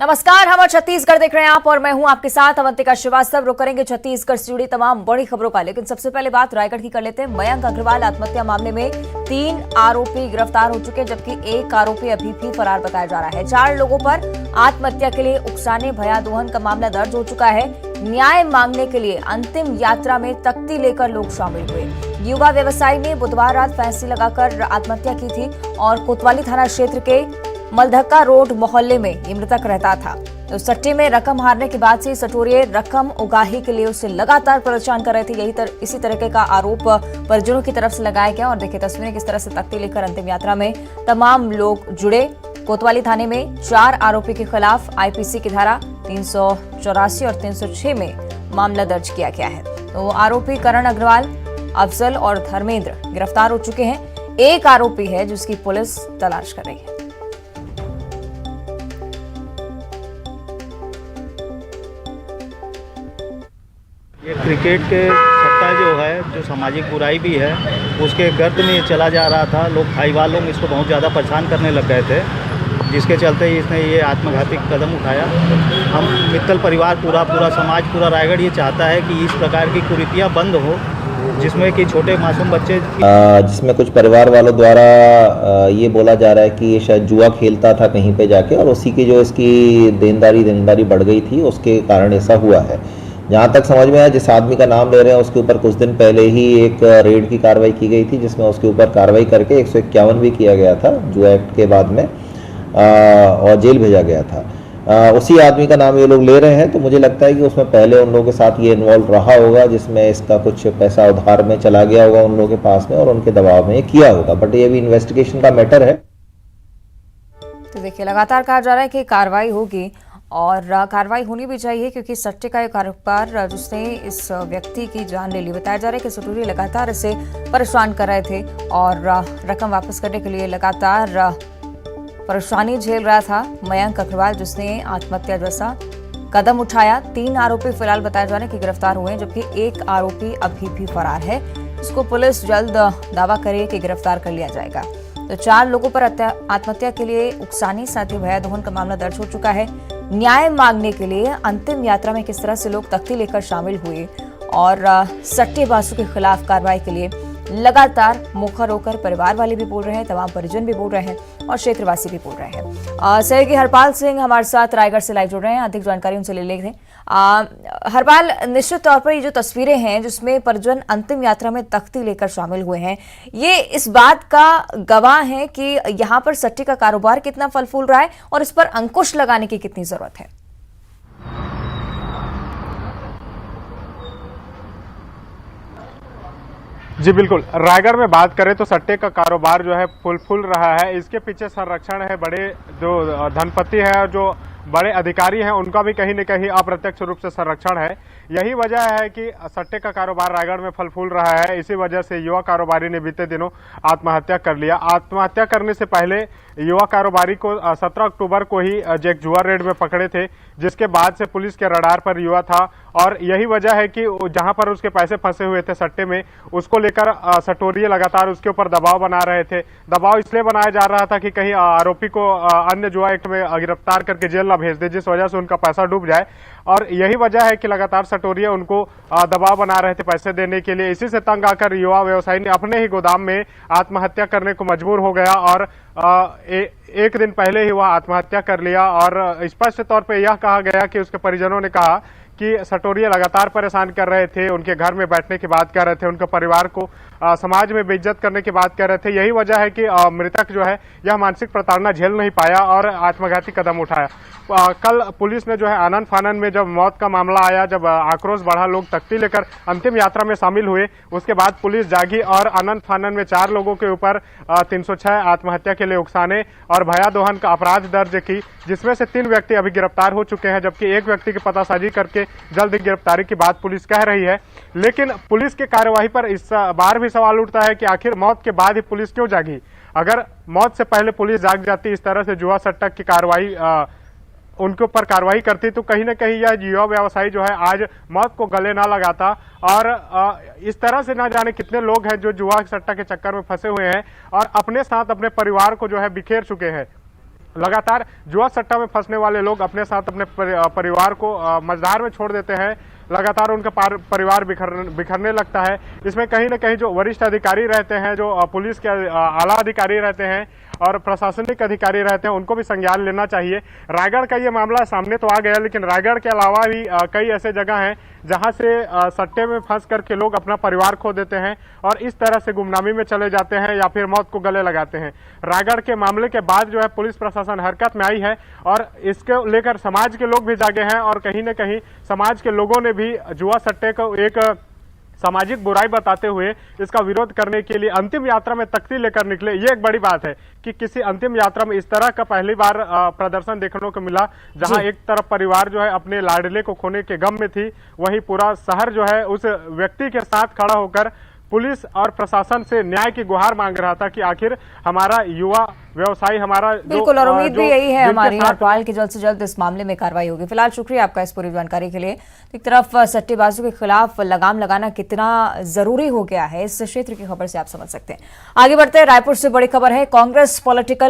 नमस्कार, हम छत्तीसगढ़ देख रहे हैं आप और मैं हूं आपके साथ अवंतिका श्रीवास्तव। रुक करेंगे छत्तीसगढ़ से जुड़ी तमाम बड़ी खबरों का, लेकिन सबसे पहले बात रायगढ़ की कर लेते हैं। मयंक अग्रवाल आत्महत्या मामले में 3 आरोपी गिरफ्तार हो चुके हैं, जबकि एक आरोपी अभी भी फरार बताया जा रहा है। 4 लोगों पर आत्महत्या के लिए उकसाने भयादोहन का मामला दर्ज हो चुका है। न्याय मांगने के लिए अंतिम यात्रा में तख्ती लेकर लोग शामिल हुए। युवा व्यवसायी ने बुधवार रात फांसी लगाकर आत्महत्या की थी और कोतवाली थाना क्षेत्र के मलधक्का रोड मोहल्ले में ये मृतक रहता था। तो सट्टे में रकम हारने के बाद से सटोरिये रकम उगाही के लिए उसे लगातार परेशान कर रहे थे। इसी तरह का आरोप परिजनों की तरफ से लगाया गया। और देखिए तस्वीरें किस तरह से तख्ती लेकर अंतिम यात्रा में तमाम लोग जुड़े। कोतवाली थाने में 4 आरोपी के खिलाफ आईपीसी की धारा 384 और 306 में मामला दर्ज किया गया है। तो आरोपी करण अग्रवाल, अफजल और धर्मेंद्र गिरफ्तार हो चुके हैं। एक आरोपी है जिसकी पुलिस तलाश कर रही है। ये क्रिकेट के सट्टा जो है, जो सामाजिक बुराई भी है, उसके गर्द में ये चला जा रहा था। लोग भाईवाल लोग इसको बहुत ज़्यादा परेशान करने लग गए थे, जिसके चलते इसने ये आत्मघाती कदम उठाया। हम मित्तल परिवार पूरा समाज, पूरा रायगढ़ ये चाहता है कि इस प्रकार की कुरीतियाँ बंद हो, जिसमें कि छोटे मासूम बच्चे जिसमें कुछ परिवार वालों द्वारा ये बोला जा रहा है कि ये शायद जुआ खेलता था कहीं पे जाके, और उसी की जो इसकी देनदारी बढ़ गई थी, उसके कारण ऐसा हुआ है। जहाँ तक समझ में आया, जिस आदमी का नाम ले रहे हैं उसके ऊपर कुछ दिन पहले ही एक रेड की कार्रवाई की गई थी, जिसमें उसके ऊपर कार्रवाई करके 151 भी किया गया था जुआ एक्ट के बाद में, और जेल भेजा गया था। उसी आदमी का नाम ये लोग ले रहे हैं। तो मुझे लगता है कि उसमें पहले उन लोगों के साथ ये इन्वॉल्व रहा होगा, जिसमें इसका कुछ पैसा उधार में चला गया होगा उन लोगों के पास में, और उनके दबाव में ये किया होगा। बट ये भी इन्वेस्टिगेशन का मैटर है। तो देखिए लगातार कहा जा रहा है कि कार्रवाई होगी और कार्रवाई होनी भी चाहिए, क्योंकि सट्टे का एक कारोबार जिसने इस व्यक्ति की जान ले ली। बताया जा रहा है कि सटोरी लगातार इसे परेशान कर रहे थे और रकम वापस करने के लिए लगातार परेशानी झेल रहा था मयंक अग्रवाल, जिसने आत्महत्या जैसा कदम उठाया। 3 आरोपी फिलहाल बताया जा रहा है कि गिरफ्तार हुए हैं, जबकि एक आरोपी अभी भी फरार है। इसको पुलिस जल्द दावा करे कि गिरफ्तार कर लिया जाएगा। तो 4 लोगों पर आत्महत्या के लिए उकसाने साथ ही भयादोहन का मामला दर्ज हो चुका है। न्याय मांगने के लिए अंतिम यात्रा में किस तरह से लोग तख्ती लेकर शामिल हुए और सट्टेबाजों के खिलाफ कार्रवाई के लिए लगातार मुखर होकर परिवार वाले भी बोल रहे हैं, तमाम परिजन भी बोल रहे हैं और क्षेत्रवासी भी बोल रहे हैं। सहयोगी हरपाल सिंह हमारे साथ रायगढ़ से लाइव जुड़ रहे हैं, अधिक जानकारी उनसे ले लेते हैं। हरपाल, निश्चित तौर पर ये जो तस्वीरें हैं जिसमें परिजन अंतिम यात्रा में तख्ती लेकर शामिल हुए हैं, ये इस बात का गवाह है कि यहाँ पर सट्टे का कारोबार कितना फल फूल रहा है और इस पर अंकुश लगाने की कितनी जरूरत है। जी बिल्कुल, रायगढ़ में बात करें तो सट्टे का कारोबार जो है फूल रहा है। इसके पीछे संरक्षण है, बड़े जो धनपति है और जो बड़े अधिकारी हैं उनका भी कहीं न कहीं अप्रत्यक्ष रूप से संरक्षण है। यही वजह है कि सट्टे का कारोबार रायगढ़ में फल फूल रहा है। इसी वजह से युवा कारोबारी ने बीते दिनों आत्महत्या कर लिया। आत्महत्या करने से पहले युवा कारोबारी को 17 अक्टूबर को ही एक जुआ रेड में पकड़े थे, जिसके बाद से पुलिस के रडार पर युवा था। और यही वजह है कि जहां पर उसके पैसे फंसे हुए थे सट्टे में, उसको लेकर सटोरिये लगातार उसके ऊपर दबाव बना रहे थे। दबाव इसलिए बनाया जा रहा था कि कहीं आरोपी को अन्य जुआ एक्ट में गिरफ्तार करके जेल न भेज दे, जिस वजह से उनका पैसा डूब जाए। और यही वजह है कि लगातार सटोरिये उनको दबाव बना रहे थे पैसे देने के लिए। इसी से तंग आकर युवा व्यवसायी ने अपने ही गोदाम में आत्महत्या करने को मजबूर हो गया और एक दिन पहले ही वह आत्महत्या कर लिया। और स्पष्ट तौर पे यह कहा गया कि उसके परिजनों ने कहा कि सटोरिये लगातार परेशान कर रहे थे, उनके घर में बैठने की बात कर रहे थे, उनके परिवार को समाज में बेइज्जत करने की बात कर रहे थे। यही वजह है कि मृतक जो है यह मानसिक प्रताड़ना झेल नहीं पाया और आत्मघाती कदम उठाया। कल पुलिस ने जो है आनन फानन में जब मौत का मामला आया, जब आक्रोश बढ़ा, लोग तख्ती लेकर अंतिम यात्रा में शामिल हुए, उसके बाद पुलिस जागी और आनन फानन में 4 लोगों के ऊपर 306 आत्महत्या के लिए उकसाने और भयादोहन का अपराध दर्ज की, जिसमें से 3 व्यक्ति अभी गिरफ्तार हो चुके हैं, जबकि एक व्यक्ति की पतासाजी करके जल्द गिरफ्तारी की बात पुलिस कह रही है। लेकिन पुलिस की कार्यवाही पर इस बार भी सवाल उठता है कि आखिर मौत के बाद ही पुलिस क्यों जागी। अगर मौत से पहले पुलिस जाग जाती, इस तरह से जुआ सट्टा की कार्रवाई उनके ऊपर कार्रवाई करती, तो कहीं ना कहीं यह युवा व्यवसायी जो है आज मौत को गले ना लगाता। और इस तरह से ना जाने कितने लोग हैं जो जुआ सट्टा के चक्कर में फंसे हुए हैं और अपने साथ अपने परिवार को जो है बिखेर चुके हैं। लगातार जुआ सट्टा में फंसने वाले लोग अपने साथ अपने परिवार को मझधार में छोड़ देते हैं। लगातार उनका परिवार बिखरने लगता है। इसमें कहीं ना कहीं जो वरिष्ठ अधिकारी रहते हैं, जो पुलिस के आला अधिकारी रहते हैं और प्रशासनिक अधिकारी रहते हैं, उनको भी संज्ञान लेना चाहिए। रायगढ़ का ये मामला सामने तो आ गया, लेकिन रायगढ़ के अलावा भी कई ऐसे जगह हैं जहां से सट्टे में फंस करके लोग अपना परिवार खो देते हैं और इस तरह से गुमनामी में चले जाते हैं या फिर मौत को गले लगाते हैं। रायगढ़ के मामले के बाद जो है पुलिस प्रशासन हरकत में आई है और इसको लेकर समाज के लोग भी जागे हैं और कहीं न कहीं समाज के लोगों ने भी जुआ सट्टे को एक सामाजिक बुराई बताते हुए इसका विरोध करने के लिए अंतिम यात्रा में तख्ती लेकर निकले। ये एक बड़ी बात है कि किसी अंतिम यात्रा में इस तरह का पहली बार प्रदर्शन देखने को मिला, जहां एक तरफ परिवार जो है अपने लाडले को खोने के गम में थी, वहीं पूरा शहर जो है उस व्यक्ति के साथ खड़ा होकर पुलिस और प्रशासन से न्याय की गुहार मांग रहा था कि आखिर हमारा युवा व्यवसायी हमारा बिल्कुल, और उम्मीद भी यही है हमारी हरपाल की जल्द से जल्द इस मामले में कार्रवाई होगी। फिलहाल शुक्रिया आपका इस पूरी जानकारी के लिए। एक तरफ सट्टेबाजों के खिलाफ लगाम लगाना कितना जरूरी हो गया है, इस क्षेत्र की खबर से आप समझ सकते हैं। आगे बढ़ते हैं, रायपुर से बड़ी खबर है। कांग्रेस पॉलिटिकल